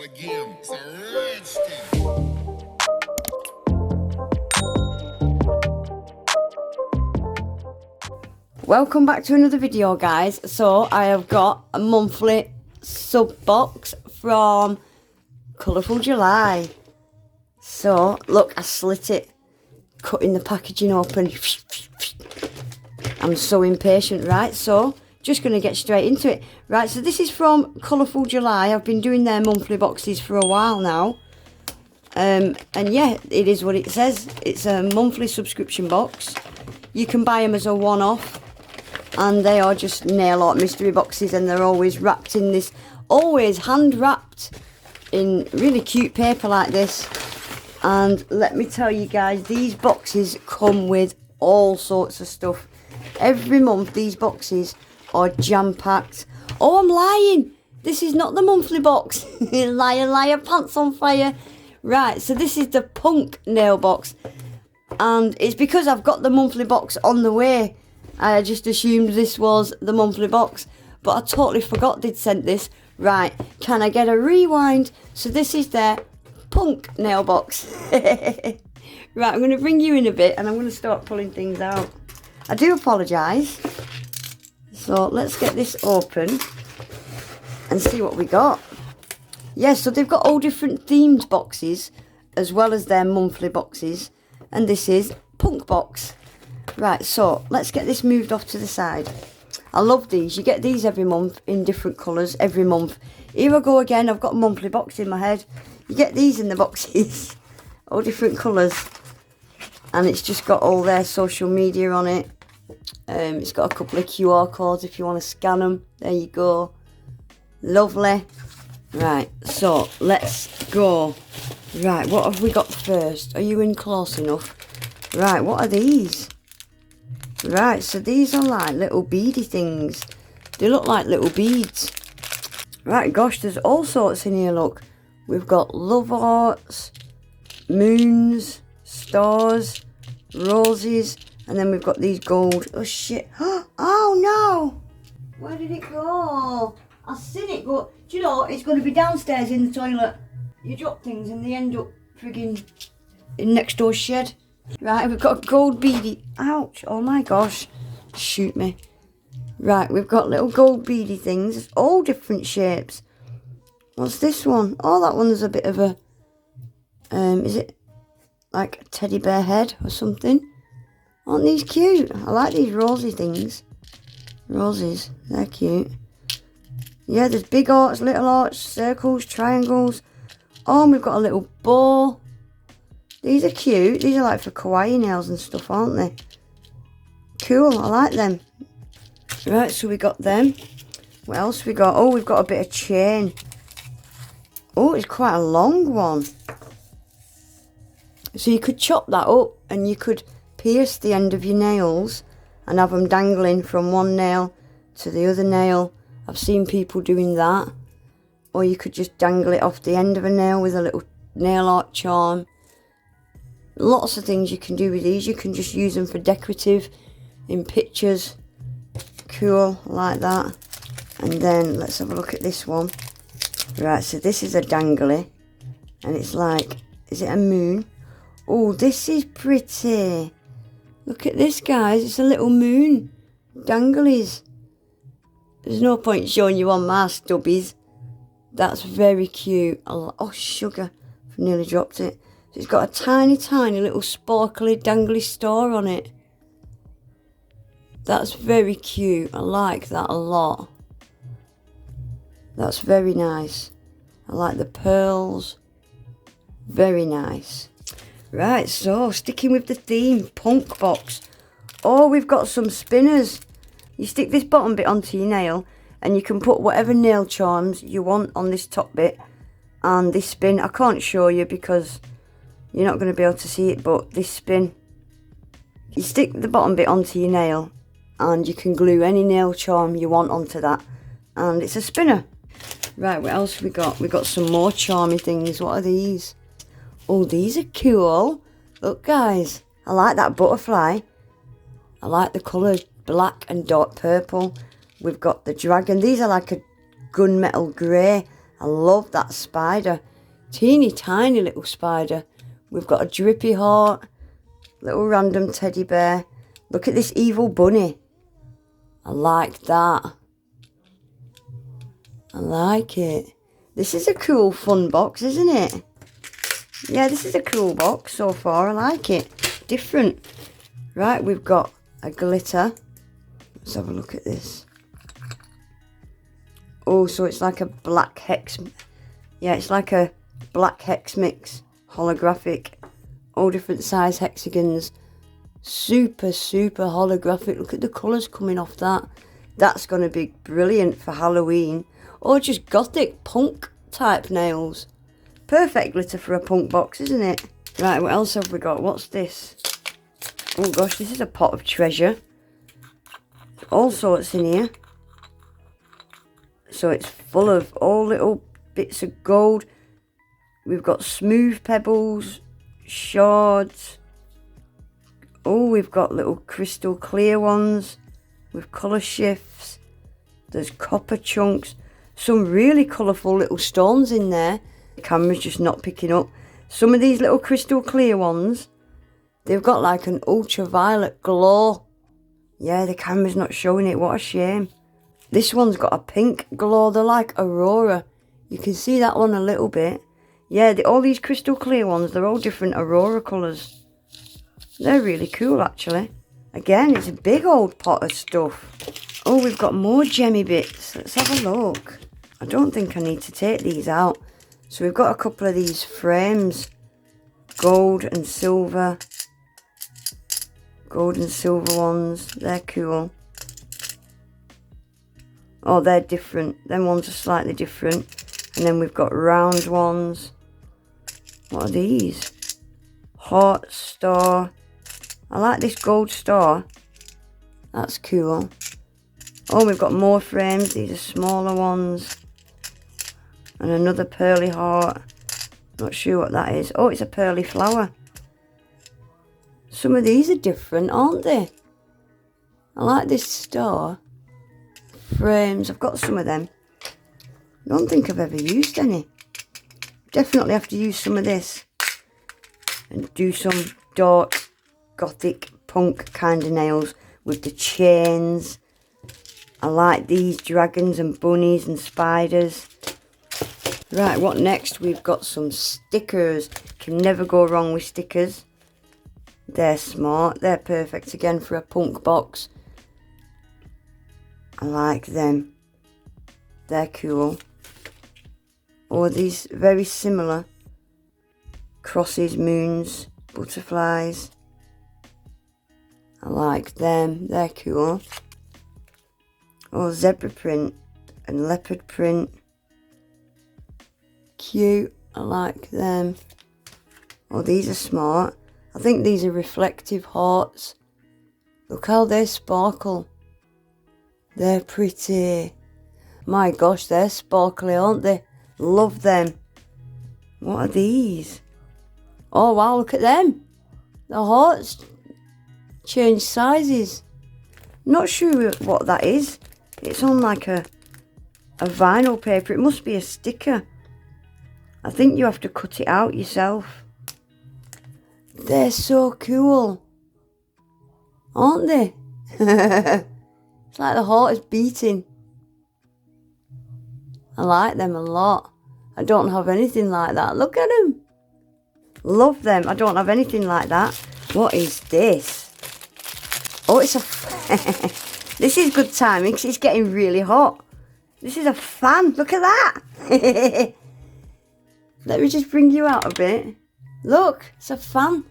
again. It's a rich thing. Welcome back to another video, guys. So I have got a monthly sub box from Colorfuljuly. So look, I slit it, cutting the packaging open. I'm so impatient, right? So just going to get straight into it. Right, so this is from Colorfuljuly. I've been doing their monthly boxes for a while now. And yeah, it is what it says. It's a monthly subscription box. You can buy them as a one-off. And they are just nail art mystery boxes, and they're always wrapped in this, always hand wrapped in really cute paper like this. And let me tell you guys, these boxes come with all sorts of stuff. Every month these boxes are jam-packed. Oh, I'm lying, this is not the monthly box. Liar, liar, pants on fire. Right, so this is the punk nail box, and it's because I've got the monthly box on the way. I just assumed this was the monthly box, but I totally forgot they'd sent this. Right, can I get a rewind? So this is their punk nail box. Right, I'm going to bring you in a bit and I'm going to start pulling things out. I do apologise. So let's get this open and see what we got. Yeah, so they've got all different themed boxes as well as their monthly boxes. And this is punk box. Right, so let's get this moved off to the side. I love these. You get these every month in different colours every month. Here I go again. I've got a monthly box in my head. You get these in the boxes. All different colours. And it's just got all their social media on it. It's got a couple of QR codes if you want to scan them. There you go. Lovely. Right, so let's go. Right, what have we got first? Are you in close enough? Right, what are these? Right, so these are like little beady things. They look like little beads. Right, gosh, there's all sorts in here, look. We've got love hearts, moons, stars, roses, and then we've got these gold. Oh, shit. Oh, no. Where did it go? I've seen it go. Do you know, it's going to be downstairs in the toilet. You drop things and they end up frigging in next door shed. Right, we've got gold beady. Ouch, oh my gosh. Shoot me. Right, we've got little gold beady things. It's all different shapes. What's this one? Oh, that one is a bit of a... is it like a teddy bear head or something? Aren't these cute? I like these rosy things. Roses, they're cute. Yeah, there's big hearts, little hearts, circles, triangles. Oh, and we've got a little bow. These are cute. These are like for kawaii nails and stuff, aren't they? Cool, I like them. Right, so we got them. What else we got? Oh, we've got a bit of chain. Oh, it's quite a long one. So you could chop that up and you could pierce the end of your nails and have them dangling from one nail to the other nail. I've seen people doing that. Or you could just dangle it off the end of a nail with a little nail art charm. Lots of things you can do with these. You can just use them for decorative, in pictures. Cool, like that. And then let's have a look at this one. Right, so this is a dangly. And it's like, is it a moon? Oh, this is pretty. Look at this, guys. It's a little moon. Danglies. There's no point showing you on my stubbies. That's very cute. Oh, sugar. I've nearly dropped it. So it's got a tiny, tiny little sparkly, dangly star on it. That's very cute. I like that a lot. That's very nice. I like the pearls. Very nice. Right, so sticking with the theme, punk box. Oh, we've got some spinners. You stick this bottom bit onto your nail and you can put whatever nail charms you want on this top bit. And this spin, I can't show you because you're not going to be able to see it, but this spin, you stick the bottom bit onto your nail and you can glue any nail charm you want onto that. And it's a spinner. Right, what else we got? We got some more charmy things. What are these? Oh, these are cool. Look, guys, I like that butterfly. I like the colour black and dark purple. We've got the dragon. These are like a gunmetal grey. I love that spider. Teeny tiny little spider. We've got a drippy heart. Little random teddy bear. Look at this evil bunny. I like that. I like it. This is a cool fun box, isn't it? Yeah, this is a cool box so far. I like it. Different. Right, we've got a glitter. Let's have a look at this. Oh, so it's like a black hex. Yeah, it's like a black hex mix. Holographic. All different size hexagons. Super, super holographic. Look at the colours coming off that. That's going to be brilliant for Halloween. Or just gothic punk type nails. Perfect glitter for a punk box, isn't it? Right, what else have we got? What's this? Oh gosh, this is a pot of treasure. All sorts in here. So it's full of all little bits of gold. We've got smooth pebbles, shards. Oh, we've got little crystal clear ones with colour shifts. There's copper chunks. Some really colourful little stones in there. The camera's just not picking up. Some of these little crystal clear ones, they've got like an ultraviolet glow. Yeah, the camera's not showing it. What a shame. This one's got a pink glow. They're like Aurora. You can see that one a little bit. Yeah, all these crystal clear ones, they're all different Aurora colours. They're really cool, actually. Again, it's a big old pot of stuff. Oh, we've got more gemmy bits. Let's have a look. I don't think I need to take these out. So we've got a couple of these frames. Gold and silver. Gold and silver ones. They're cool. Oh, they're different. Them ones are slightly different. And then we've got round ones. What are these? Heart star. I like this gold star. That's cool. Oh, we've got more frames. These are smaller ones. And another pearly heart. Not sure what that is. Oh, it's a pearly flower. Some of these are different, aren't they? I like this star. Frames. I've got some of them. I don't think I've ever used any. Definitely have to use some of this. And do some dark, gothic, punk kind of nails with the chains. I like these dragons and bunnies and spiders. Right, what next? We've got some stickers. Can never go wrong with stickers. They're smart. They're perfect again for a punk box. I like them. They're cool. Or these very similar. Crosses, moons, butterflies. I like them. They're cool. Or zebra print and leopard print. Cute. I like them. Oh, these are smart. I think these are reflective hearts. Look how they sparkle. They're pretty. My gosh, they're sparkly, aren't they? Love them. What are these? Oh wow, look at them. The hearts change sizes. Not sure what that is. It's on like a vinyl paper. It must be a sticker. I think you have to cut it out yourself. They're so cool. Aren't they? It's like the heart is beating. I like them a lot. I don't have anything like that. Look at them. Love them. I don't have anything like that. What is this? Oh, it's a... This is good timing because it's getting really hot. This is a fan. Look at that. Let me just bring you out a bit. Look, it's a fan.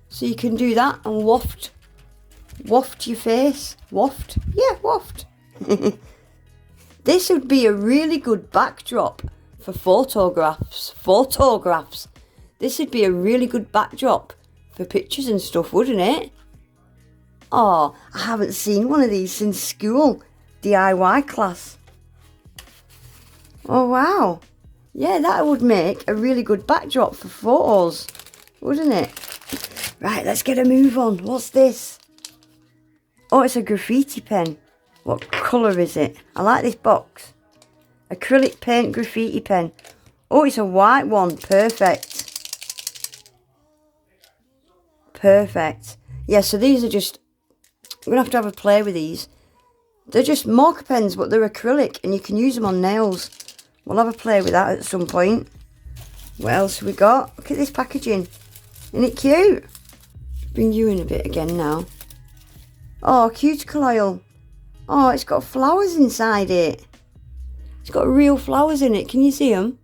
So you can do that and waft. Waft your face. Waft? Yeah, waft. This would be a really good backdrop for photographs. Photographs. This would be a really good backdrop for pictures and stuff, wouldn't it? Oh, I haven't seen one of these since school. DIY class. Oh, wow. Yeah, that would make a really good backdrop for photos, wouldn't it? Right, let's get a move on. What's this? Oh, it's a graffiti pen. What colour is it? I like this box. Acrylic paint graffiti pen. Oh, it's a white one. Perfect. Perfect. Yeah, so these are just... I'm going to have a play with these. They're just marker pens, but they're acrylic, and you can use them on nails. We'll have a play with that at some point. What else have we got? Look at this packaging. Isn't it cute? Bring you in a bit again now. Oh, cuticle oil. Oh, it's got flowers inside it. It's got real flowers in it. Can you see them?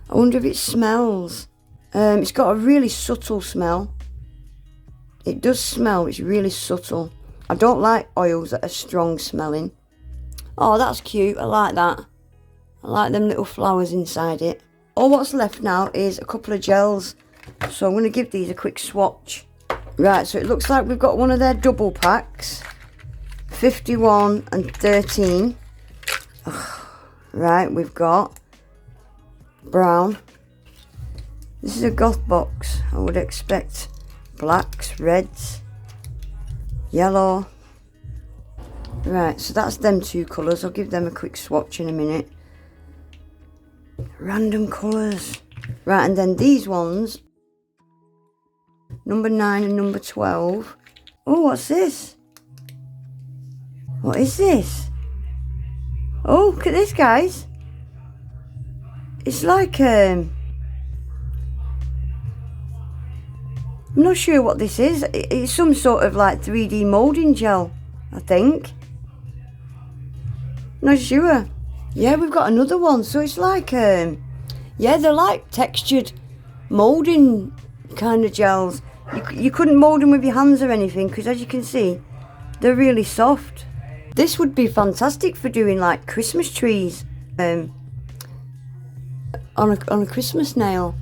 I wonder if it smells. It's got a really subtle smell. It does smell. It's really subtle. I don't like oils that are strong smelling. Oh, that's cute. I like that. I like them little flowers inside it. All what's left now is a couple of gels. So I'm going to give these a quick swatch. Right, so it looks like we've got one of their double packs. 51 and 13. Ugh. Right, we've got brown. This is a goth box. I would expect blacks, reds, yellow. Right, so that's them two colours. I'll give them a quick swatch in a minute. Random colours. Right, and then these ones. Number 9 and number 12. Oh, what's this? What is this? Oh, look at this, guys. It's like, I'm not sure what this is. It's some sort of like 3D moulding gel, I think. Not sure. Yeah, we've got another one. So it's like, yeah, they're like textured moulding kind of gels. You couldn't mould them with your hands or anything, because as you can see, they're really soft. This would be fantastic for doing like Christmas trees on a Christmas nail.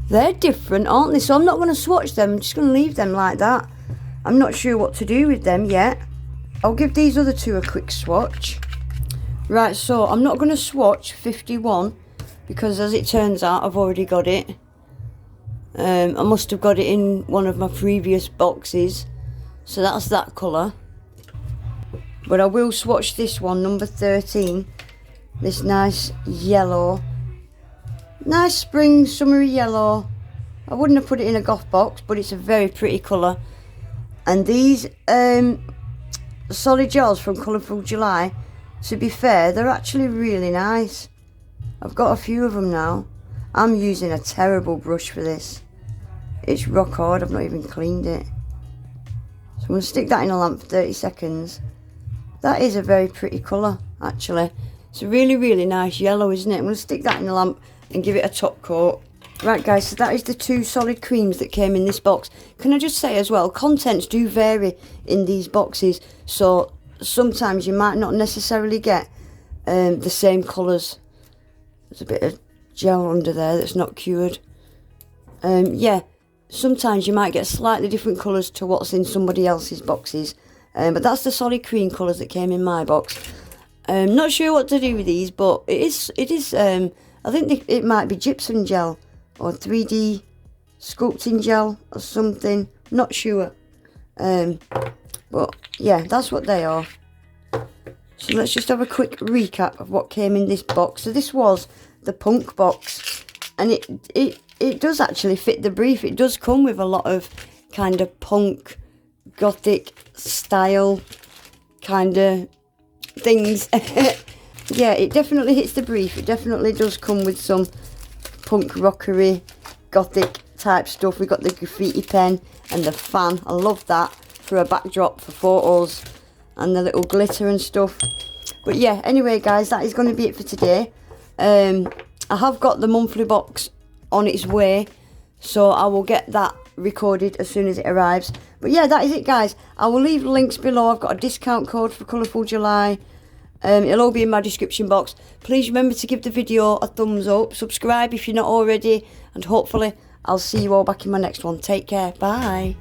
They're different, aren't they? So I'm not going to swatch them. I'm just going to leave them like that. I'm not sure what to do with them yet. I'll give these other two a quick swatch. Right, so I'm not going to swatch 51 because as it turns out, I've already got it. I must have got it in one of my previous boxes. So that's that colour. But I will swatch this one, number 13. This nice yellow. Nice spring, summery yellow. I wouldn't have put it in a goth box, but it's a very pretty colour. And these solid gels from Colorfuljuly, to be fair, they're actually really nice. I've got a few of them now. I'm using a terrible brush for this. It's rock hard, I've not even cleaned it. So I'm going to stick that in a lamp for 30 seconds. That is a very pretty colour, actually. It's a really, really nice yellow, isn't it? I'm going to stick that in a lamp and give it a top coat. Right, guys, so that is the two solid creams that came in this box. Can I just say as well, contents do vary in these boxes. So sometimes you might not necessarily get the same colours. There's a bit of gel under there that's not cured. Yeah, sometimes you might get slightly different colours to what's in somebody else's boxes. But that's the solid cream colours that came in my box. Not sure what to do with these, but it is. I think it might be gypsum gel or 3D sculpting gel or something. Not sure. But yeah, that's what they are. So let's just have a quick recap of what came in this box. So this was the punk box, and it does actually fit the brief. It does come with a lot of kind of punk, gothic style kind of things. Yeah, it definitely hits the brief. It definitely does come with some punk rockery, gothic type stuff. We got the graffiti pen and the fan. I love that for a backdrop for photos, and the little glitter and stuff. But yeah, anyway guys, that is going to be it for today. I have got the monthly box on its way, so I will get that recorded as soon as it arrives. But yeah, that is it guys. I will leave links below. I've got a discount code for Colorfuljuly. It'll all be in my description box. Please remember to give the video a thumbs up, subscribe if you're not already, and hopefully I'll see you all back in my next one. Take care, bye.